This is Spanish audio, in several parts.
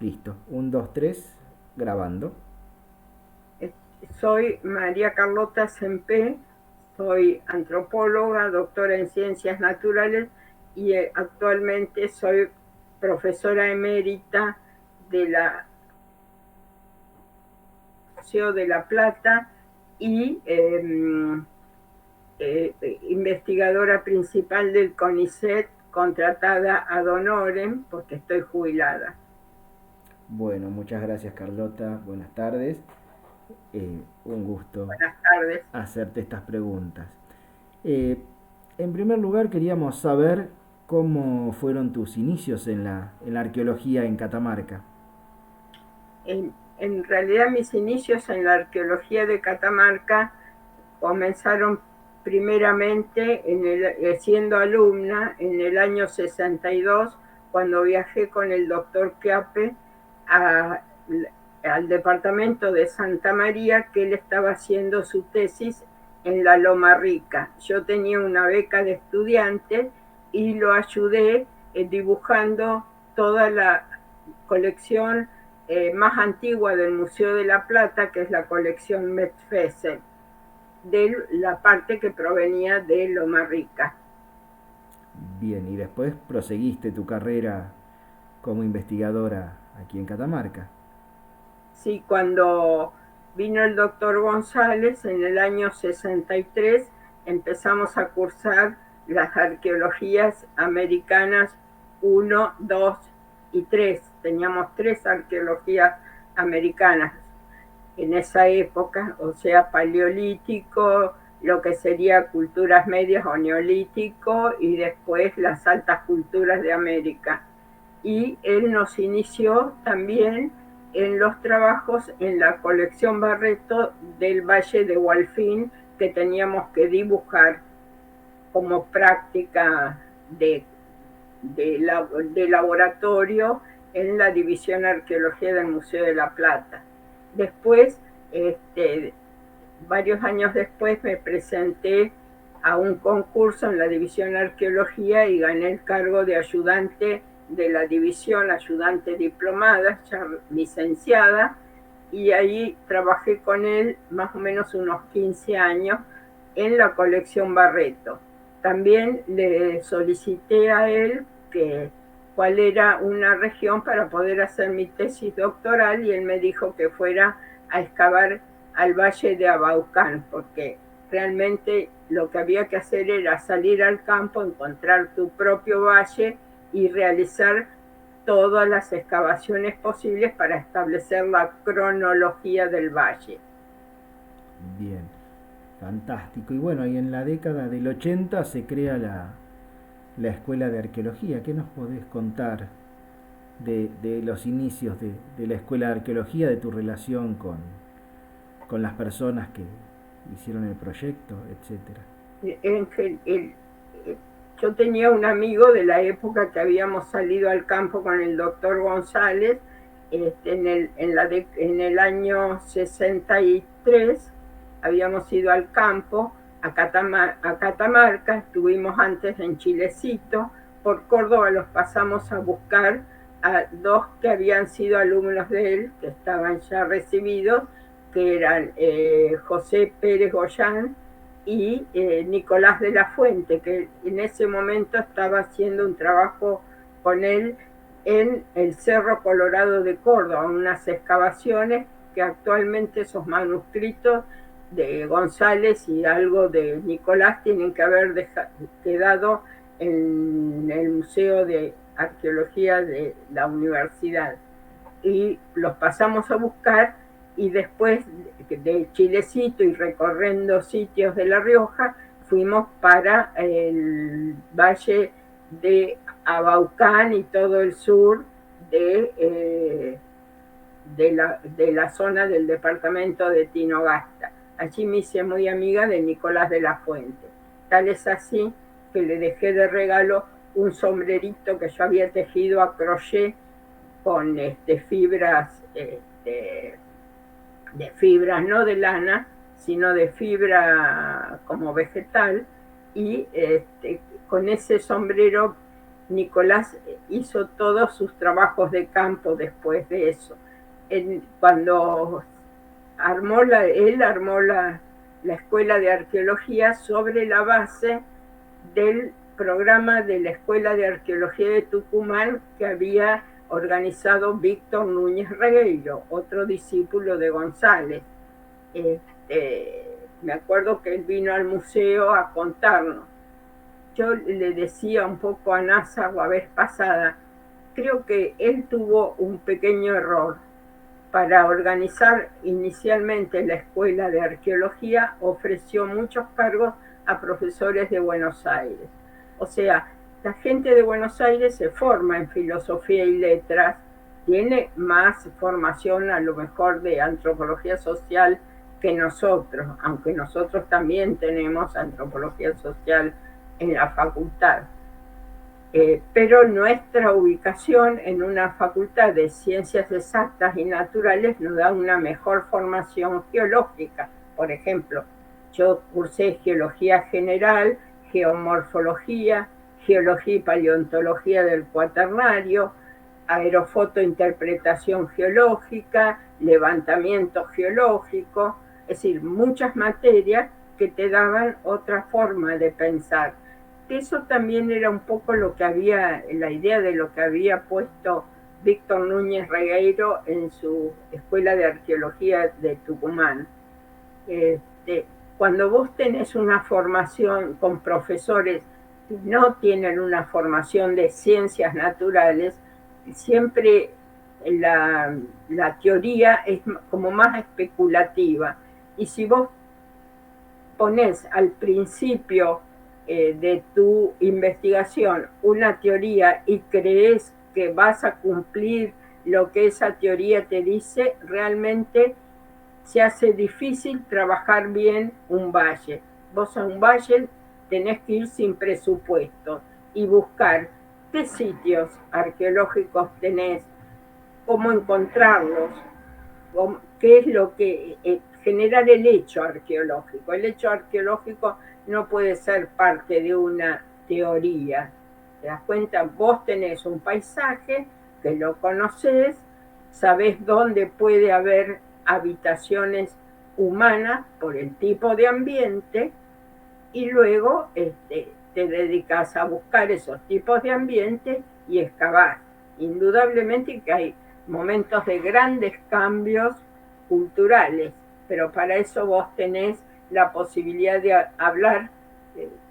Listo. Un, 2, 3. Grabando. Eh, Soy María Carlota Sempé, soy antropóloga, doctora en ciencias naturales y actualmente soy profesora emérita de la Museo de La Plata y investigadora principal del CONICET, contratada ad honorem porque estoy jubilada. Bueno, muchas gracias Carlota. Buenas tardes. Un gusto Buenas tardes. hacerte estas preguntas. Eh, en primer lugar, queríamos saber cómo fueron tus inicios en la arqueología en Catamarca. En realidad mis inicios en la arqueología de Catamarca comenzaron primeramente siendo alumna en el año 62, cuando viajé con el doctor Chiappe a, al departamento de Santa María, que él estaba haciendo su tesis en la Loma Rica. Yo tenía una beca de estudiante y lo ayudé dibujando toda la colección más antigua del Museo de la Plata, que es la colección Metfeser, de la parte que provenía de Loma Rica. Bien, y después proseguiste tu carrera como investigadora aquí en Catamarca. Sí, cuando vino el doctor González en el año 63, empezamos a cursar las arqueologías americanas uno, 2 y 3. Teníamos tres arqueologías americanas en esa época, o sea, paleolítico, lo que sería culturas medias o neolítico, y después las altas culturas de América. Y él nos inició también en los trabajos en la colección Barreto del Valle de Hualfín, que teníamos que dibujar como práctica de laboratorio en la División Arqueología del Museo de La Plata. Después, varios años después, me presenté a un concurso en la División Arqueología y gané el cargo de ayudante de la división, ayudante diplomada, ya licenciada, y ahí trabajé con él más o menos unos 15 años en la colección Barreto. También le solicité a él que cuál era una región para poder hacer mi tesis doctoral y él me dijo que fuera a excavar al valle de Abaucán, porque realmente lo que había que hacer era salir al campo, encontrar tu propio valle y realizar todas las excavaciones posibles para establecer la cronología del valle. Bien, fantástico. Y bueno, y en la década del 80 se crea la Escuela de Arqueología. ¿Qué nos podés contar de los inicios de la Escuela de Arqueología, de tu relación con las personas que hicieron el proyecto, etcétera? En, yo tenía un amigo de la época que habíamos salido al campo con el doctor González en el año 63. Habíamos ido al campo a Catamarca, estuvimos antes en Chilecito, por Córdoba los pasamos a buscar a dos que habían sido alumnos de él, que estaban ya recibidos, que eran José Pérez Goyán y Nicolás de la Fuente, que en ese momento estaba haciendo un trabajo con él en el Cerro Colorado de Córdoba, unas excavaciones que actualmente esos manuscritos de González y algo de Nicolás tienen que haber quedado en el Museo de Arqueología de la Universidad. Y los pasamos a buscar y después de Chilecito y recorriendo sitios de La Rioja, fuimos para el valle de Abaucán y todo el sur de la zona del departamento de Tinogasta. Allí me hice muy amiga de Nicolás de la Fuente. Tal es así que le dejé de regalo un sombrerito que yo había tejido a crochet con fibras, de fibras no de lana, sino de fibra como vegetal, y con ese sombrero Nicolás hizo todos sus trabajos de campo después de eso. Cuando él armó la Escuela de Arqueología sobre la base del programa de la Escuela de Arqueología de Tucumán que había organizado Víctor Núñez Regueiro, otro discípulo de González. Me acuerdo que él vino al museo a contarnos. Yo le decía un poco a NASA la vez pasada, creo que él tuvo un pequeño error. Para organizar inicialmente la Escuela de Arqueología, ofreció muchos cargos a profesores de Buenos Aires. O sea, la gente de Buenos Aires se forma en filosofía y letras, tiene más formación a lo mejor de antropología social que nosotros, aunque nosotros también tenemos antropología social en la facultad. Pero nuestra ubicación en una facultad de ciencias exactas y naturales nos da una mejor formación geológica. Por ejemplo, yo cursé geología general, geomorfología, geología y paleontología del cuaternario, aerofotointerpretación geológica, levantamiento geológico, es decir, muchas materias que te daban otra forma de pensar. Eso también era un poco lo que había, la idea de lo que había puesto Víctor Núñez Regueiro en su Escuela de Arqueología de Tucumán. Cuando vos tenés una formación con profesores que no tienen una formación de ciencias naturales, siempre la teoría es como más especulativa. Y si vos ponés al principio de tu investigación una teoría y crees que vas a cumplir lo que esa teoría te dice, realmente se hace difícil trabajar bien un valle. Vos a un valle tenés que ir sin presupuesto y buscar qué sitios arqueológicos tenés, cómo encontrarlos, qué es lo que generar el hecho arqueológico. El hecho arqueológico no puede ser parte de una teoría. ¿Te das cuenta? Vos tenés un paisaje que lo conocés, sabés dónde puede haber habitaciones humanas por el tipo de ambiente y luego te dedicas a buscar esos tipos de ambiente y excavar. Indudablemente que hay momentos de grandes cambios culturales, pero para eso vos tenés la posibilidad de hablar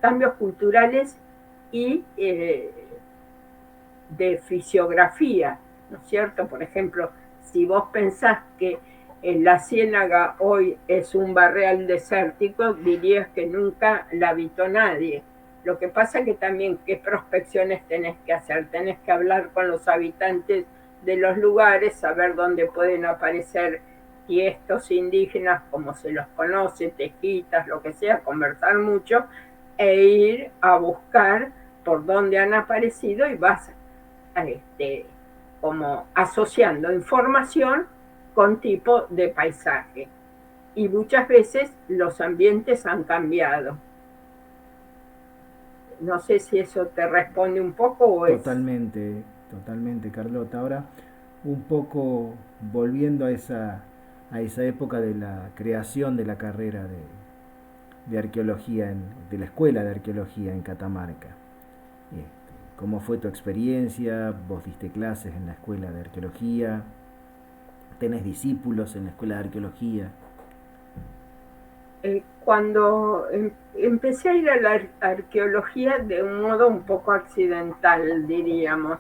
cambios culturales y de fisiografía, ¿no es cierto? Por ejemplo, si vos pensás que la Ciénaga hoy es un barrial desértico, dirías que nunca la habitó nadie. Lo que pasa es que también qué prospecciones tenés que hacer, tenés que hablar con los habitantes de los lugares, saber dónde pueden aparecer tiestos indígenas, como se los conoce, tejitas, lo que sea, conversar mucho e ir a buscar por dónde han aparecido y vas como asociando información con tipo de paisaje. Y muchas veces los ambientes han cambiado. No sé si eso te responde un poco o es... Totalmente, totalmente, Carlota. Ahora, un poco volviendo a esa época de la creación de la carrera de arqueología, de la escuela de arqueología en Catamarca. ¿Cómo fue tu experiencia? ¿Vos diste clases en la escuela de arqueología? ¿Tenés discípulos en la escuela de arqueología? Cuando empecé a ir a la arqueología de un modo un poco accidental, diríamos,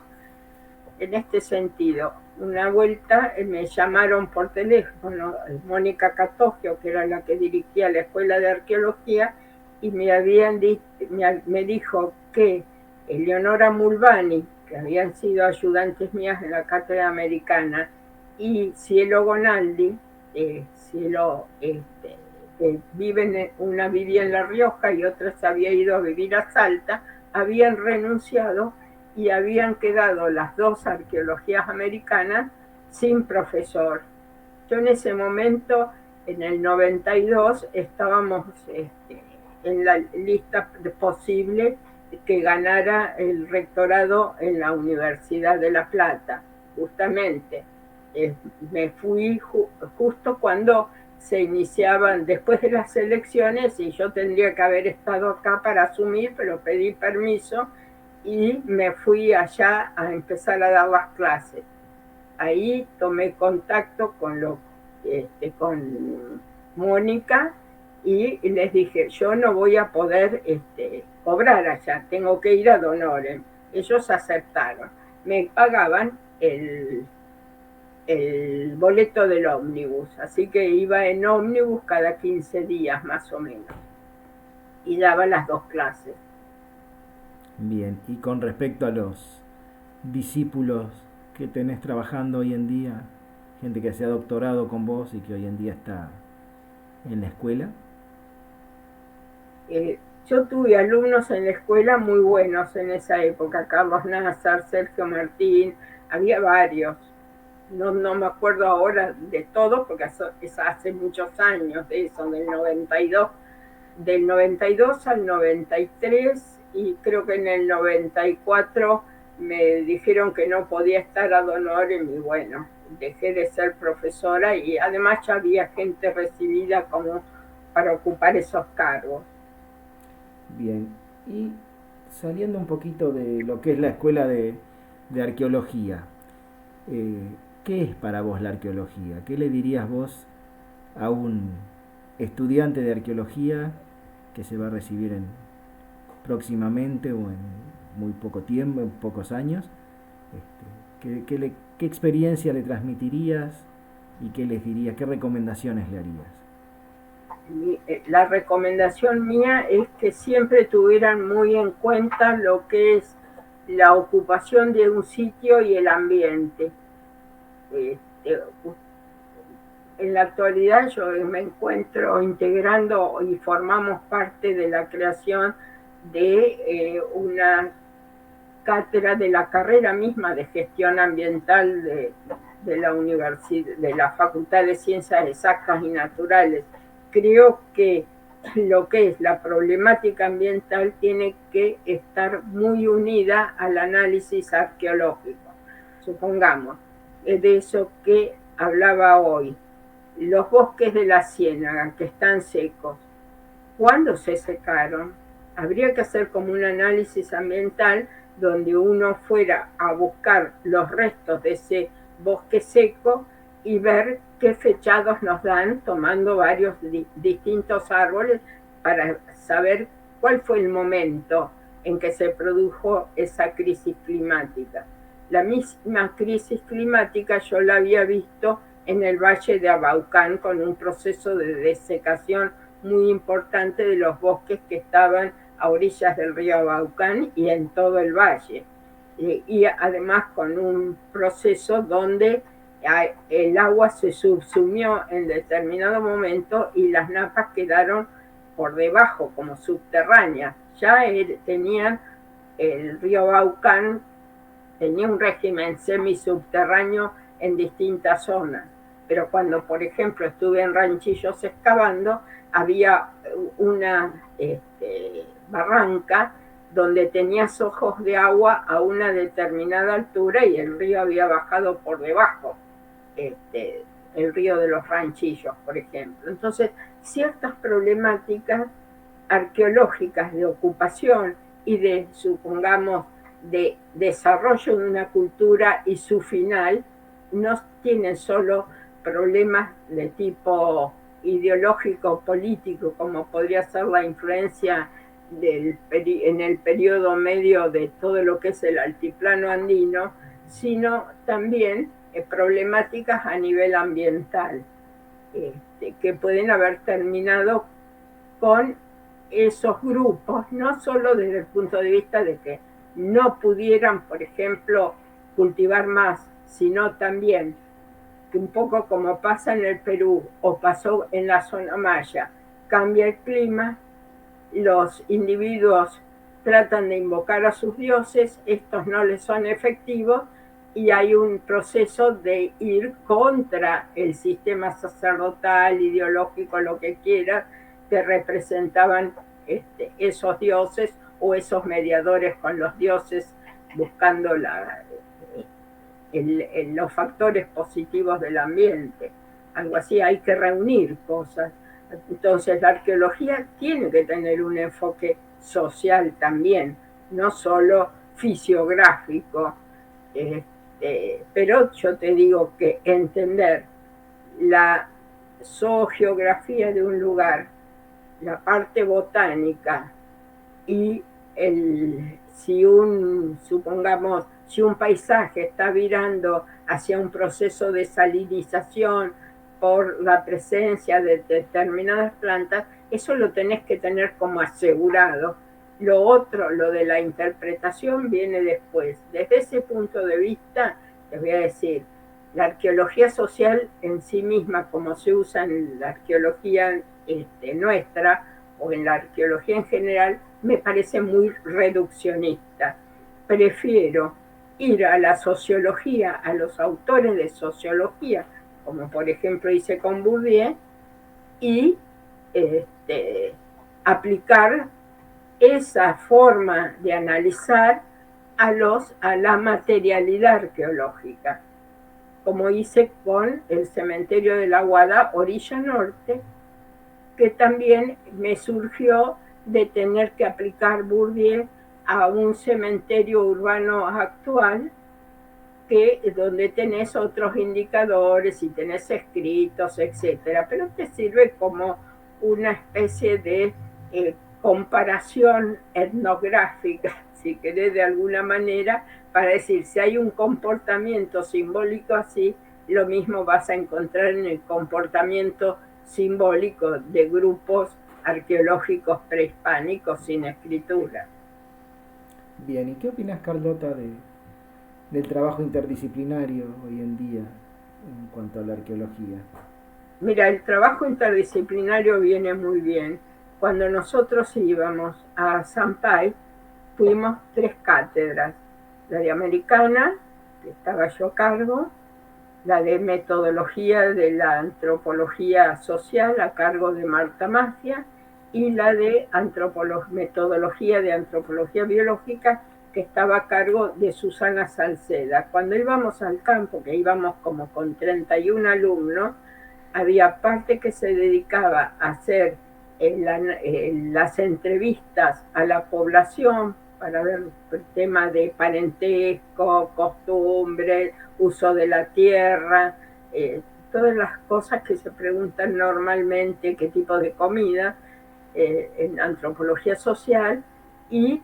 en este sentido. Una vuelta me llamaron por teléfono, Mónica Catogio, que era la que dirigía la escuela de arqueología, y me dijo que Eleonora Mulvani, que habían sido ayudantes mías en la cátedra americana, y Cielo Gonaldi, Cielo una vivía en La Rioja y otra se había ido a vivir a Salta, habían renunciado y habían quedado las dos arqueologías americanas sin profesor. Yo en ese momento, en el 92, estábamos en la lista posible que ganara el rectorado en la Universidad de La Plata, justamente. Me fui justo cuando se iniciaban, después de las elecciones, y yo tendría que haber estado acá para asumir, pero pedí permiso y me fui allá a empezar a dar las clases. Ahí tomé contacto con Mónica y les dije, yo no voy a poder cobrar allá, tengo que ir a Donoren. Ellos aceptaron, me pagaban el boleto del ómnibus, así que iba en ómnibus cada 15 días más o menos y daba las dos clases. Bien, y con respecto a los discípulos que tenés trabajando hoy en día, gente que se ha doctorado con vos y que hoy en día está en la escuela. Yo tuve alumnos en la escuela muy buenos en esa época, Carlos Nazar, Sergio Martín, había varios. No me acuerdo ahora de todos porque eso es hace muchos años de eso, del 92 al 93 y creo que en el 94 me dijeron que no podía estar ad honorem y bueno, dejé de ser profesora y además ya había gente recibida como para ocupar esos cargos. Bien, y saliendo un poquito de lo que es la escuela de arqueología, eh, ¿qué es para vos la arqueología? ¿Qué le dirías vos a un estudiante de arqueología que se va a recibir próximamente o en muy poco tiempo, en pocos años? ¿Qué experiencia le transmitirías y qué les dirías, qué recomendaciones le harías? La recomendación mía es que siempre tuvieran muy en cuenta lo que es la ocupación de un sitio y el ambiente. En la actualidad yo me encuentro integrando y formamos parte de la creación de una cátedra de la carrera misma de gestión ambiental de la universidad, de la Facultad de Ciencias Exactas y Naturales. Creo que lo que es la problemática ambiental tiene que estar muy unida al análisis arqueológico. Supongamos, de eso que hablaba hoy, los bosques de la ciénaga que están secos, ¿cuándo se secaron? Habría que hacer como un análisis ambiental donde uno fuera a buscar los restos de ese bosque seco y ver qué fechados nos dan tomando varios distintos árboles para saber cuál fue el momento en que se produjo esa crisis climática. La misma crisis climática yo la había visto en el Valle de Abaucán con un proceso de desecación muy importante de los bosques que estaban a orillas del río Abaucán y en todo el valle. Y además con un proceso donde el agua se subsumió en determinado momento y las napas quedaron por debajo, como subterráneas. Ya tenían el río Abaucán, tenía un régimen semisubterráneo en distintas zonas. Pero cuando, por ejemplo, estuve en Ranchillos excavando, había una barranca donde tenías ojos de agua a una determinada altura y el río había bajado por debajo, el río de los Ranchillos, por ejemplo. Entonces, ciertas problemáticas arqueológicas de ocupación y de, supongamos, de desarrollo de una cultura y su final, no tienen solo problemas de tipo ideológico, político, como podría ser la influencia en el periodo medio de todo lo que es el altiplano andino, sino también problemáticas a nivel ambiental, que pueden haber terminado con esos grupos, no solo desde el punto de vista de que no pudieran, por ejemplo, cultivar más, sino también que un poco como pasa en el Perú o pasó en la zona maya, cambia el clima, los individuos tratan de invocar a sus dioses, estos no les son efectivos y hay un proceso de ir contra el sistema sacerdotal, ideológico, lo que quiera, que representaban esos dioses o esos mediadores con los dioses buscando los factores positivos del ambiente. Algo así, hay que reunir cosas. Entonces la arqueología tiene que tener un enfoque social también, no solo fisiográfico. Pero yo te digo que entender la zoogeografía de un lugar, la parte botánica y supongamos, si un paisaje está virando hacia un proceso de salinización por la presencia de determinadas plantas, eso lo tenés que tener como asegurado. Lo otro, lo de la interpretación, viene después. Desde ese punto de vista, les voy a decir, la arqueología social en sí misma, como se usa en la arqueología nuestra, o en la arqueología en general, me parece muy reduccionista. Prefiero ir a la sociología, a los autores de sociología, como por ejemplo hice con Bourdieu, y aplicar esa forma de analizar a la materialidad arqueológica, como hice con el cementerio de la Guada, orilla norte, que también me surgió de tener que aplicar Bourdieu a un cementerio urbano actual, donde tenés otros indicadores y tenés escritos, etcétera, pero te sirve como una especie de comparación etnográfica, si querés, de alguna manera, para decir, si hay un comportamiento simbólico así, lo mismo vas a encontrar en el comportamiento simbólico de grupos arqueológicos prehispánicos sin escritura. Bien, ¿y qué opinas, Carlota, del trabajo interdisciplinario hoy en día en cuanto a la arqueología? Mira, el trabajo interdisciplinario viene muy bien. Cuando nosotros íbamos a Sampai, fuimos 3 cátedras. La de americana, que estaba yo a cargo, la de metodología de la antropología social a cargo de Marta Mafia, y la de metodología de antropología biológica, que estaba a cargo de Susana Salceda. Cuando íbamos al campo, que íbamos como con 31 alumnos, había parte que se dedicaba a hacer las entrevistas a la población para ver el tema de parentesco, costumbres, uso de la tierra, todas las cosas que se preguntan normalmente, qué tipo de comida, en antropología social. Y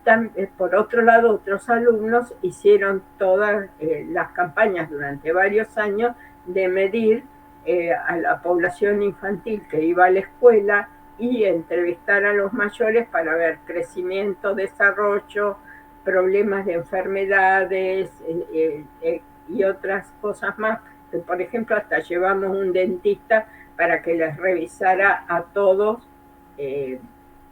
por otro lado, otros alumnos hicieron todas las campañas durante varios años de medir a la población infantil que iba a la escuela y entrevistar a los mayores para ver crecimiento, desarrollo, problemas de enfermedades y otras cosas más. Por ejemplo, hasta llevamos un dentista para que les revisara a todos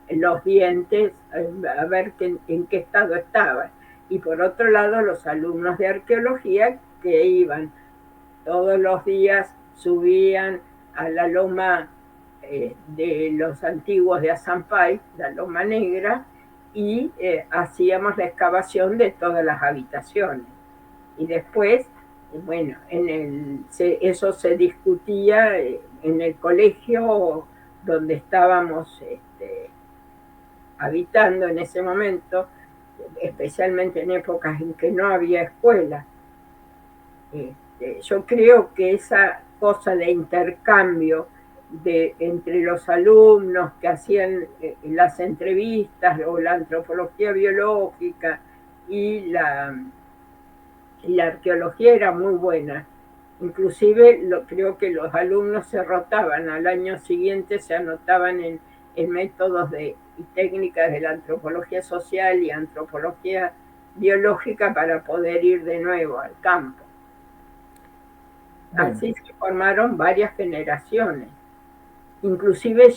los dientes, a ver en qué estado estaban. Y por otro lado, los alumnos de arqueología que iban todos los días, subían a la loma de los antiguos de Azampay, la Loma Negra, y hacíamos la excavación de todas las habitaciones. Y después, bueno, eso se discutía en el colegio donde estábamos habitando en ese momento, especialmente en épocas en que no había escuela. Yo creo que esa cosa de intercambio entre los alumnos que hacían las entrevistas o la antropología biológica y la arqueología era muy buena. Inclusive creo que los alumnos se rotaban, al año siguiente se anotaban en métodos y técnicas de la antropología social y antropología biológica para poder ir de nuevo al campo. Bueno, así se formaron varias generaciones. Inclusive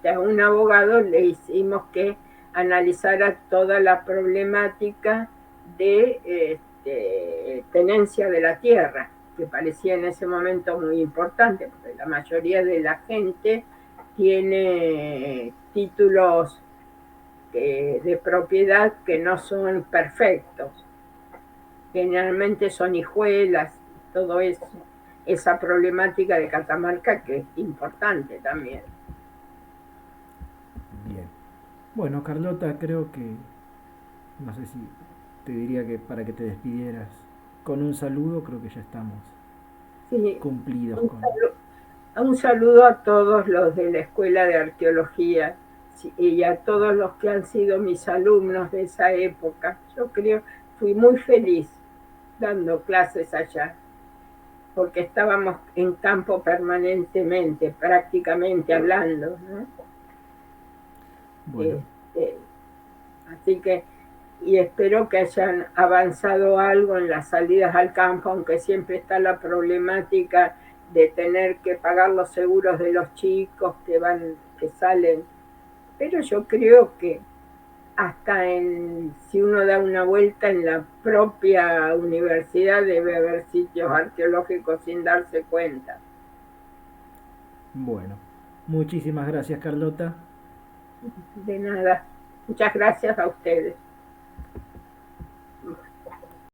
a un abogado le hicimos que analizara toda la problemática de tenencia de la tierra, que parecía en ese momento muy importante, porque la mayoría de la gente tiene títulos de propiedad que no son perfectos. Generalmente son hijuelas, todo eso, esa problemática de Catamarca que es importante también. Bien. Bueno, Carlota, creo que, no sé si te diría que para que te despidieras con un saludo, creo que ya estamos Sí, cumplidos un con... saludo, un saludo a todos los de la Escuela de Arqueología y a todos los que han sido mis alumnos de esa época. Yo creo, fui muy feliz dando clases allá, porque estábamos en campo permanentemente, prácticamente hablando, ¿no? Bueno, Este, así que, y espero que hayan avanzado algo en las salidas al campo, aunque siempre está la problemática de tener que pagar los seguros de los chicos que salen. Pero yo creo que si uno da una vuelta en la propia universidad debe haber sitios arqueológicos sin darse cuenta. bueno. Muchísimas gracias, Carlota. De nada. Muchas gracias a ustedes.